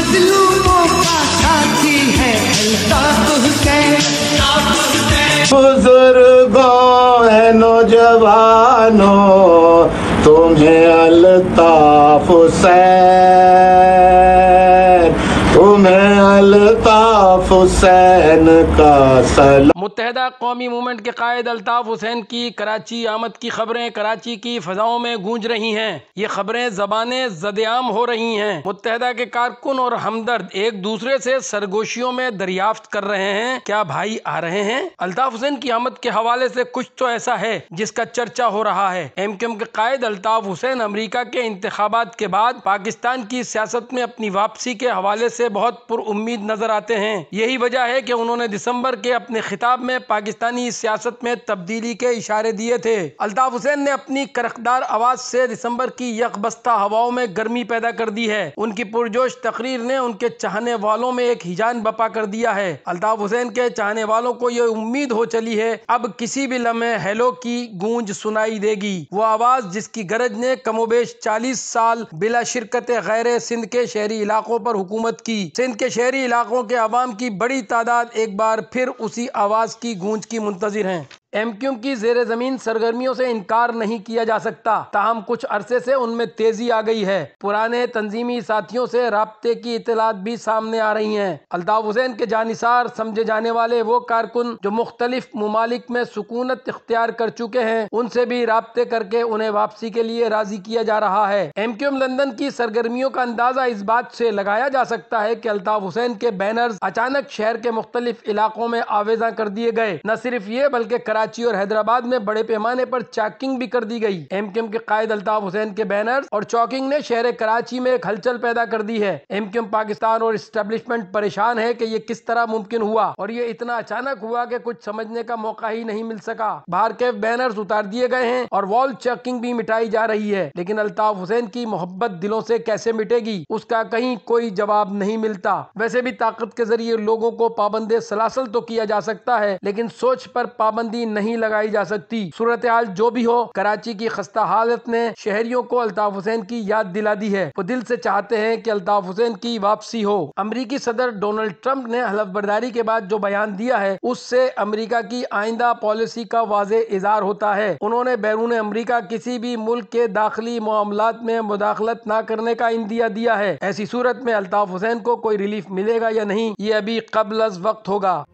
मजलूमों का साथी है अल्ताफ हुसैन। बुजुर्गों है नौजवानों तुम्हें अल्ताफ हुसैन, तुम्हें अल्ताफ हुसैन का सलाम। मुत्तहिदा कौमी मूवमेंट के कायद अल्ताफ हुसैन की कराची आमद की खबरें कराची की फजाओं में गूंज रही हैं। ये खबरें ज़बाने ज़देआम हो रही हैं। मुत्तहिदा के कारकुन और हमदर्द एक दूसरे से सरगोशियों में दरियाफ्त कर रहे हैं, क्या भाई आ रहे हैं? अल्ताफ हुसैन की आमद के हवाले से कुछ तो ऐसा है जिसका चर्चा हो रहा है। MQM के कायद अल्ताफ हुसैन अमरीका के इंतखाबात के बाद पाकिस्तान की सियासत में अपनी वापसी के हवाले से बहुत पुरउम्मीद नजर आते हैं। यही वजह है कि उन्होंने दिसंबर के अपने खिताब में पाकिस्तानी सियासत में तब्दीली के इशारे दिए थे। अल्ताफ हुसैन ने अपनी करखदार आवाज से दिसंबर की यकबस्ता हवाओं में गर्मी पैदा कर दी है। उनकी पुरजोश तकरीर ने उनके चाहने वालों में एक हिजान बपा कर दिया है। अल्ताफ हुसैन के चाहने वालों को ये उम्मीद हो चली है अब किसी भी लम्हे हेलो की गूंज सुनाई देगी। वो आवाज जिसकी गरज ने कमोबेश 40 साल बिला शिरकत गैर सिंध के शहरी इलाकों पर हुकूमत की। सिंध के शहरी इलाकों के अवाम की बड़ी तादाद एक बार फिर उसी आवाज की गूंज की मुंतजिर हैं। MQM की जेर जमीन सरगर्मियों से इनकार नहीं किया जा सकता, ताहम कुछ अरसे से उनमें तेजी आ गई है। पुराने तंजीमी साथियों से राब्ते की इतलात भी सामने आ रही हैं। अल्ताफ हुसैन के जानिसार समझे जाने वाले वो कारकुन जो मुख्तलिफ मुमालिक में सुकूनत इख्तियार कर चुके हैं, उनसे भी राब्ते करके उन्हें वापसी के लिए राजी किया जा रहा है। MQM लंदन की सरगर्मियों का अंदाजा इस बात से लगाया जा सकता है कि अल्ताफ हुसैन के बैनर्स अचानक शहर के मुख्तलिफ इलाकों में आवेजा कर दिए गए। न सिर्फ ये बल्कि कराची और हैदराबाद में बड़े पैमाने पर चेकिंग भी कर दी गई। MQM के कायद अल्ताफ हुसैन के बैनर्स और चौकिंग ने शहर कराची में एक हलचल पैदा कर दी है। MQM पाकिस्तान और एस्टेब्लिशमेंट परेशान है कि ये किस तरह मुमकिन हुआ और ये इतना अचानक हुआ कि कुछ समझने का मौका ही नहीं मिल सका। बाहर के बैनर्स उतार दिए गए हैं और वॉल चेकिंग भी मिटाई जा रही है, लेकिन अल्ताफ हुसैन की मोहब्बत दिलों से कैसे मिटेगी उसका कहीं कोई जवाब नहीं मिलता। वैसे भी ताकत के जरिए लोगों को पाबंदे सलासल तो किया जा सकता है, लेकिन सोच पर पाबंदी नहीं लगाई जा सकती। सूरत हाल जो भी हो, कराची की खस्ता हालत ने शहरियों को अल्ताफ हुसैन की याद दिला दी है। वो दिल से चाहते हैं कि अल्ताफ हुसैन की वापसी हो। अमरीकी सदर डोनाल्ड ट्रंप ने हलफ बर्दारी के बाद जो बयान दिया है उससे अमरीका की आइंदा पॉलिसी का वाज़े इज़हार होता है। उन्होंने बैरून अमरीका किसी भी मुल्क के दाखिली मामलात में मुदाखलत न करने का इंदिया दिया है। ऐसी सूरत में अल्ताफ हुसैन को कोई रिलीफ मिलेगा या नहीं, ये अभी कब्ल अज़ वक्त होगा।